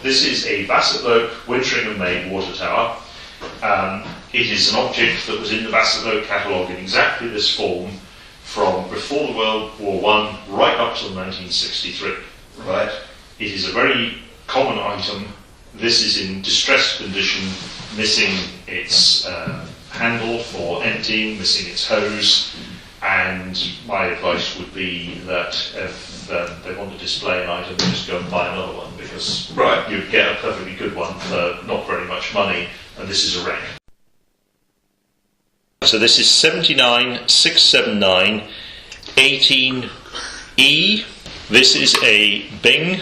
This is a Bassette-Lowke Winteringham-made water tower. It is an object that was in the Bassette-Lowke catalogue in exactly this form from before the World War I right up till 1963. Right. It is a very common item. This is in distressed condition, missing its handle for emptying, missing its hose, and my advice would be that if they want to display an item, just go and buy another one, because you'd get a perfectly good one for not very much money, and this is a wreck. So this is 79679 18E. This is a Bing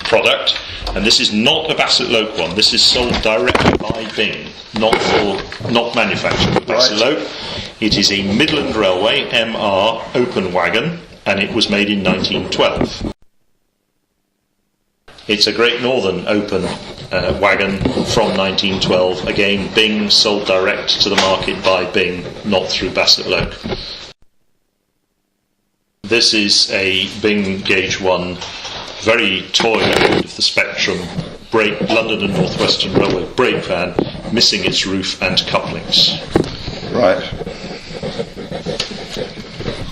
product, and this is not a Bassette-Lowke one. This is sold directly by Bing, not manufactured by Bassette-Lowke. It is a Midland Railway MR open wagon, and it was made in 1912. It's a Great Northern open wagon from 1912. Again, Bing, sold direct to the market by Bing, not through Bassette-Lowke. This is a Bing Gauge 1, very toy end of the spectrum, London and North Western Railway brake van, missing its roof and couplings. Right.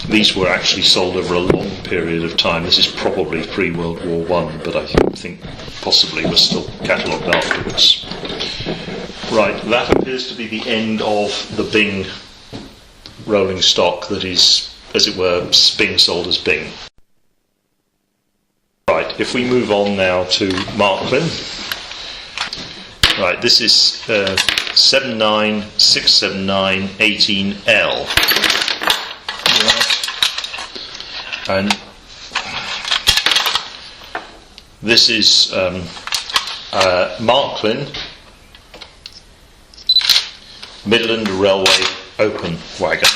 These were actually sold over a long period of time. This is probably pre-World War I, but I think possibly was still catalogued afterwards. Right, that appears to be the end of the Bing rolling stock that is, as it were, Bing sold as Bing. Right, if we move on now to Marklin. Right, this is 79679 18L. And this is Marklin Midland Railway open wagon.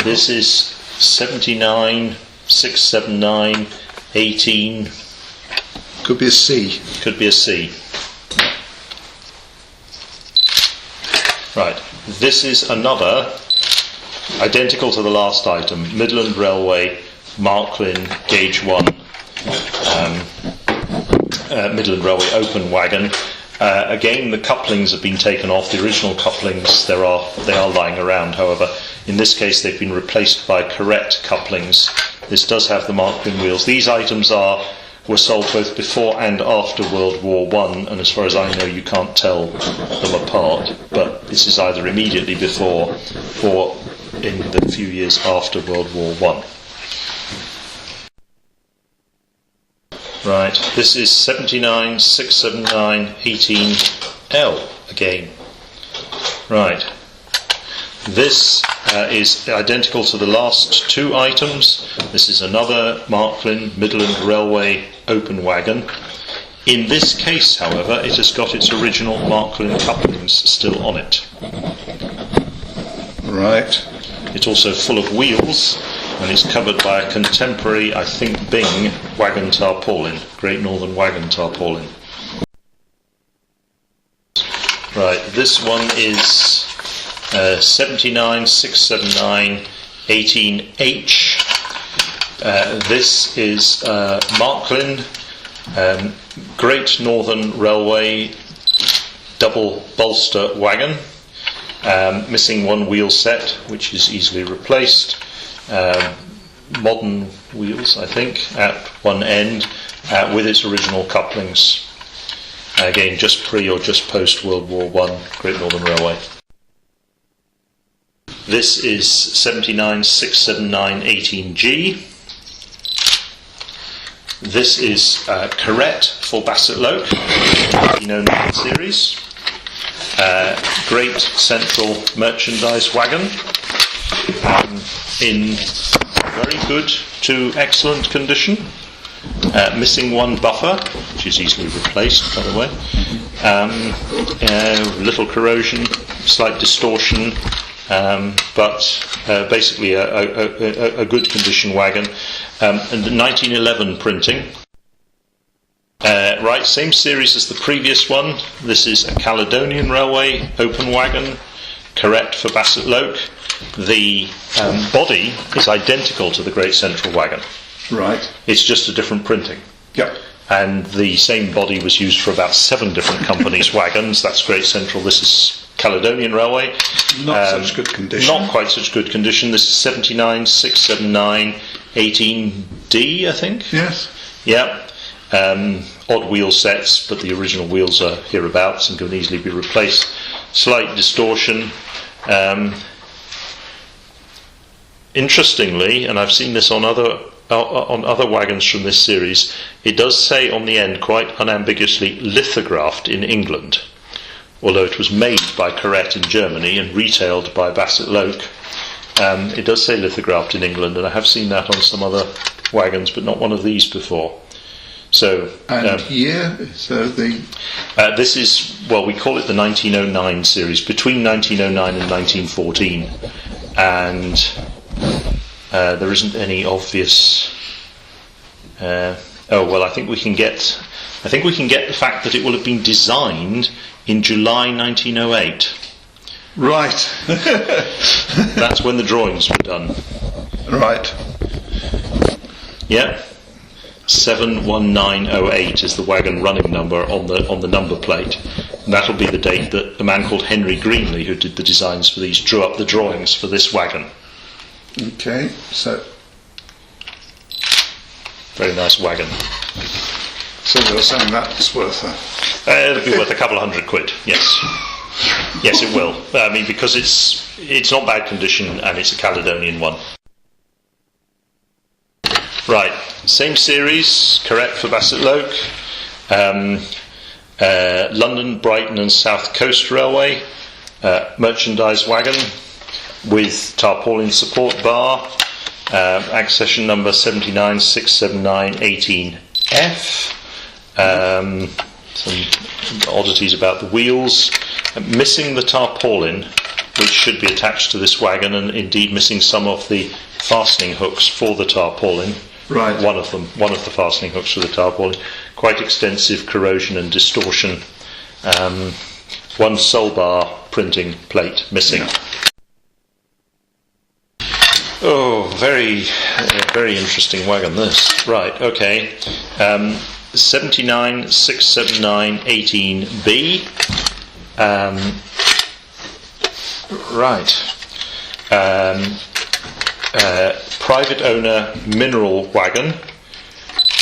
This is 79679 18. Could be a C. Could be a C. Right, this is another, identical to the last item, Midland Railway Marklin Gauge 1 Midland Railway open wagon. Again, the couplings have been taken off. The original couplings, they are lying around. However, in this case, they've been replaced by correct couplings. This does have the Marklin wheels. These items were sold both before and after World War I, and as far as I know, you can't tell them apart. But this is either immediately before or in the few years after World War I. Right, this is 79679 18L again. Right, this is identical to the last two items. This is another Marklin Midland Railway open wagon. In this case, however, it has got its original Marklin couplings still on it. Right. It's also full of wheels, and it's covered by a contemporary, I think, Bing wagon tarpaulin, Great Northern wagon tarpaulin. Right, this one is 79679 18H. This is Marklin Great Northern Railway double bolster wagon. Missing one wheel set, which is easily replaced. Modern wheels, I think, at one end, with its original couplings. Again, just pre or just post World War I, Great Northern Railway. This is 79679 18G. This is Corrette for Bassette-Lowke, 1909 series. Great central merchandise wagon, in very good to excellent condition. Missing one buffer, which is easily replaced, by the way. Little corrosion, slight distortion, but basically a good condition wagon. And 1911 printing. Right, same series as the previous one. This is a Caledonian Railway open wagon, Corrette for Bassette-Lowke. The body is identical to the Great Central wagon. Right. It's just a different printing. Yep. And the same body was used for about 7 different companies' wagons. That's Great Central. This is Caledonian Railway. Not such good condition. Not quite such good condition. This is 79, 679, 18D, I think. Yes. Yeah. Odd wheel sets, but the original wheels are hereabouts and can easily be replaced. Slight distortion. Interestingly, and I've seen this on other wagons from this series, it does say on the end quite unambiguously lithographed in England, although it was made by Corrette in Germany and retailed by Bassette-Lowke. It does say lithographed in England, and I have seen that on some other wagons, but not one of these before. So, year? So this is, well, we call it the 1909 series, between 1909 and 1914, and there isn't any obvious. I think we can get the fact that it will have been designed in July 1908. Right. That's when the drawings were done. Right. Yeah. 71908 is the wagon running number on the number plate, and that'll be the date that a man called Henry Greenley, who did the designs for these, drew up the drawings for this wagon. Okay, so very nice wagon. So you're saying that's worth it'll be worth a couple of £100. Yes, yes, it will. I mean, because it's not bad condition and it's a Caledonian one. Right, same series, Corrette for Bassette-Lowke, London, Brighton and South Coast Railway, merchandise wagon with tarpaulin support bar, accession number 7967918F, some oddities about the wheels, missing the tarpaulin, which should be attached to this wagon, and indeed missing some of the fastening hooks for the tarpaulin. Right. One of the fastening hooks for the tarpaulin. Quite extensive corrosion and distortion. One sole bar printing plate missing. Yeah. Oh, very interesting wagon this. Right, okay. 7967918B. Right. Private owner mineral wagon,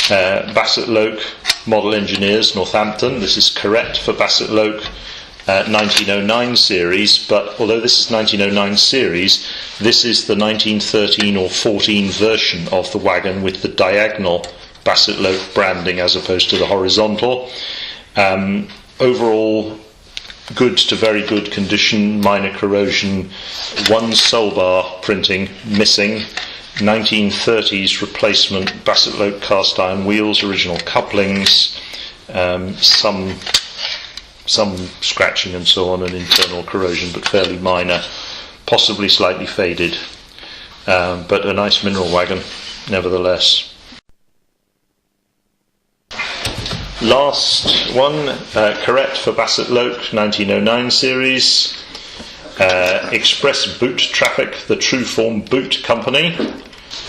Bassette-Lowke Model Engineers, Northampton. This is Corrette for Bassette-Lowke 1909 series, but although this is 1909 series, this is the 1913 or 14 version of the wagon with the diagonal Bassette-Lowke branding as opposed to the horizontal. Overall, good to very good condition, minor corrosion, one sole bar printing missing, 1930s replacement Bassette-Lowke cast iron wheels, original couplings, some scratching and so on, and internal corrosion, but fairly minor, possibly slightly faded, but a nice mineral wagon nevertheless. Last one, Corrette for Bassette-Lowke 1909 series, Express Boot Traffic, the True Form Boot Company.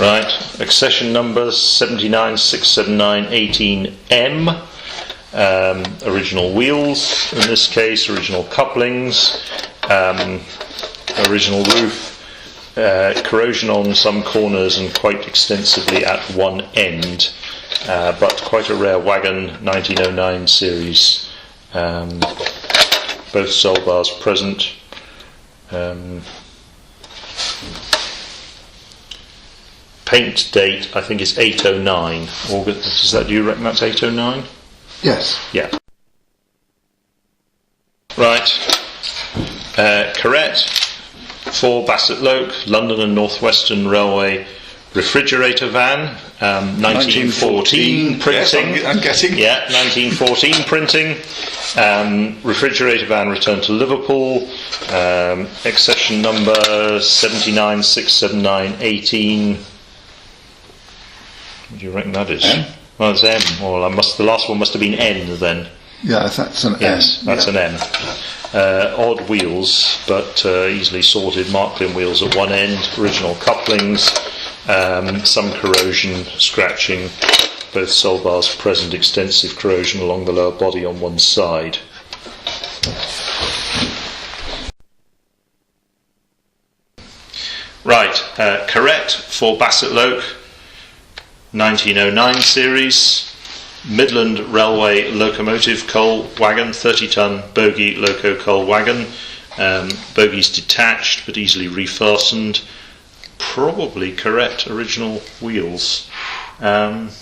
Right, accession number 7967918M. Original wheels in this case, original couplings, original roof, corrosion on some corners and quite extensively at one end, but quite a rare wagon, 1909 series. Both sole bars present. Paint date, I think, is 809 August. Do you reckon that's 809? Yes. Yeah. Right. Corrette for Bassette-Lowke, London and North Western Railway refrigerator van, 1914 printing. Yes, I'm getting. Yeah, 1914 printing. Refrigerator van returned to Liverpool. Accession number 7967918. What do you reckon that is? M? Well, it's M. Well, the last one must have been N then. Yeah, that's an Yes, M. that's yeah. an M. Odd wheels, but easily sorted. Marklin wheels at one end. Original couplings. some corrosion, scratching, both soul bars present, extensive corrosion along the lower body on one side. Right, correct for Bassette-Lowke 1909 series, Midland Railway locomotive coal wagon, 30-ton bogie loco coal wagon, bogies detached but easily refastened, probably correct original wheels. Not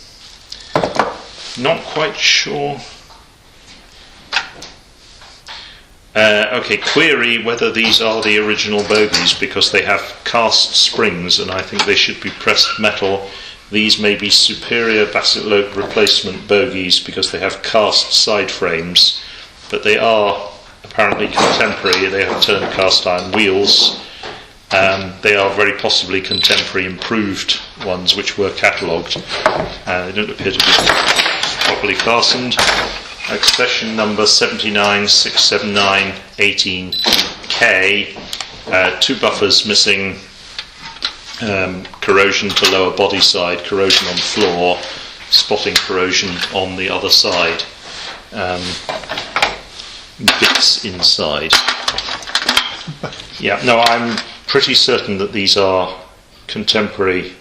quite sure. Okay, query whether these are the original bogies because they have cast springs and I think they should be pressed metal. These may be superior Bassette-Lowke replacement bogies because they have cast side frames, but they are apparently contemporary. They have turned cast iron wheels. They are very possibly contemporary improved ones which were catalogued. They don't appear to be properly fastened. Accession number 7967918K. 2 buffers missing. Corrosion to lower body side, corrosion on floor, spotting corrosion on the other side, bits inside. Yeah, no, I'm pretty certain that these are contemporary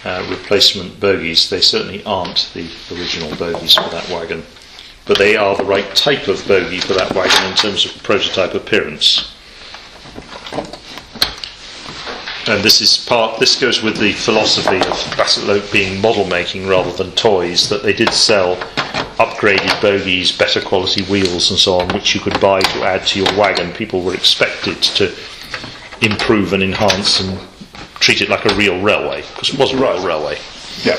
replacement bogies. They certainly aren't the original bogies for that wagon, but they are the right type of bogie for that wagon in terms of prototype appearance. And this goes with the philosophy of Bassette-Lowke being model making rather than toys, that they did sell upgraded bogies, better quality wheels and so on, which you could buy to add to your wagon. People were expected to improve and enhance and treat it like a real railway, because it was a real railway. Yeah.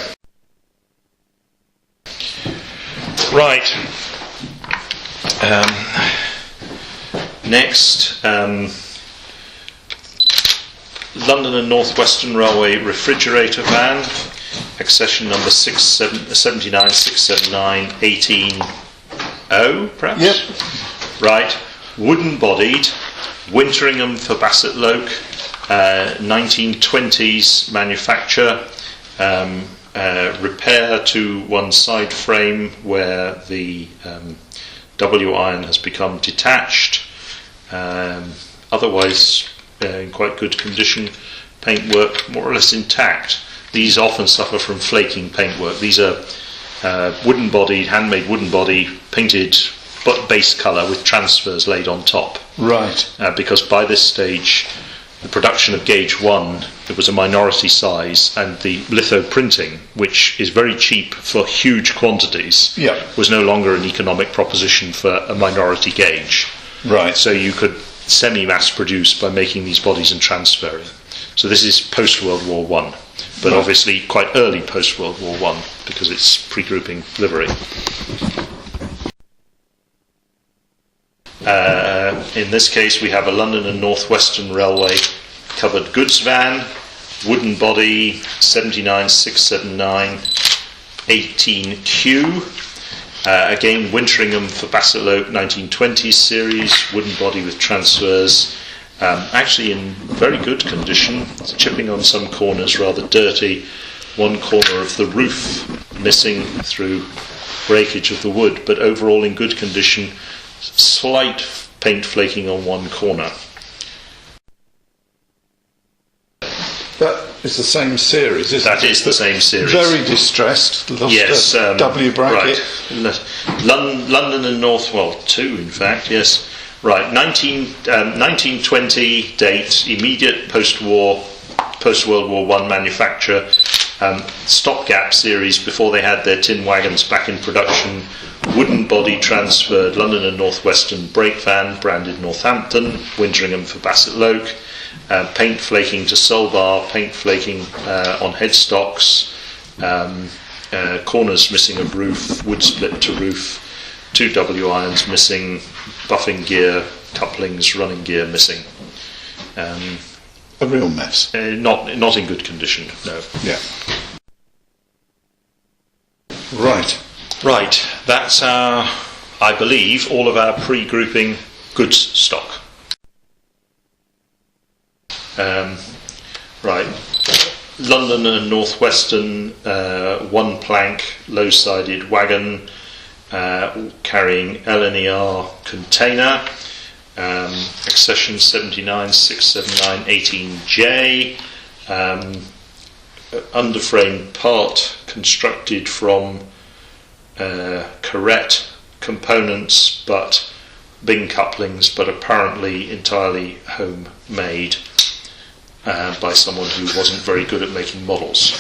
Right. Next, London and North Western Railway refrigerator van, accession number 7967918O, perhaps? Yep. Right. Wooden bodied, Winteringham for Bassette-Lowke, 1920s manufacture, repair to one side frame where the W iron has become detached, otherwise in quite good condition, paintwork more or less intact. These often suffer from flaking paintwork. These are wooden bodied, handmade wooden body, painted but base colour with transfers laid on top. Right. Because by this stage the production of gauge 1, it was a minority size, and the litho printing, which is very cheap for huge quantities, was no longer an economic proposition for a minority gauge. Right. So you could semi-mass produce by making these bodies and transferring. So this is post-World War I, but obviously quite early post-World War I because it's pre-grouping livery. In this case we have a London and North Western Railway covered goods van, wooden body, 7967918Q. Again, Winteringham for Bassette-Lowke 1920s series, wooden body with transfers, actually in very good condition. It's chipping on some corners, rather dirty. One corner of the roof missing through breakage of the wood, but overall in good condition. Slight paint flaking on one corner. That is the same series, isn't it? That is the same series. Very distressed. Lost yes. a W bracket. Right. London and North, well, 2 in fact, yes. Right, 1920 date, immediate post-World War I manufacture, stopgap series before they had their tin wagons back in production, wooden body transferred, London and North Western brake van, branded Northampton, Winteringham for Bassette-Lowke, paint flaking to sole bar, paint flaking on headstocks, corners missing of roof, wood split to roof, 2 W irons missing, buffing gear, couplings, running gear missing. A real mess. Not in good condition, no. Yeah. Right. Right, that's our, I believe, all of our pre-grouping goods stock. Right, London and North Western, one plank, low-sided wagon carrying LNER container, accession 79 679 18J, underframe part constructed from correct components but Bing couplings, but apparently entirely homemade by someone who wasn't very good at making models.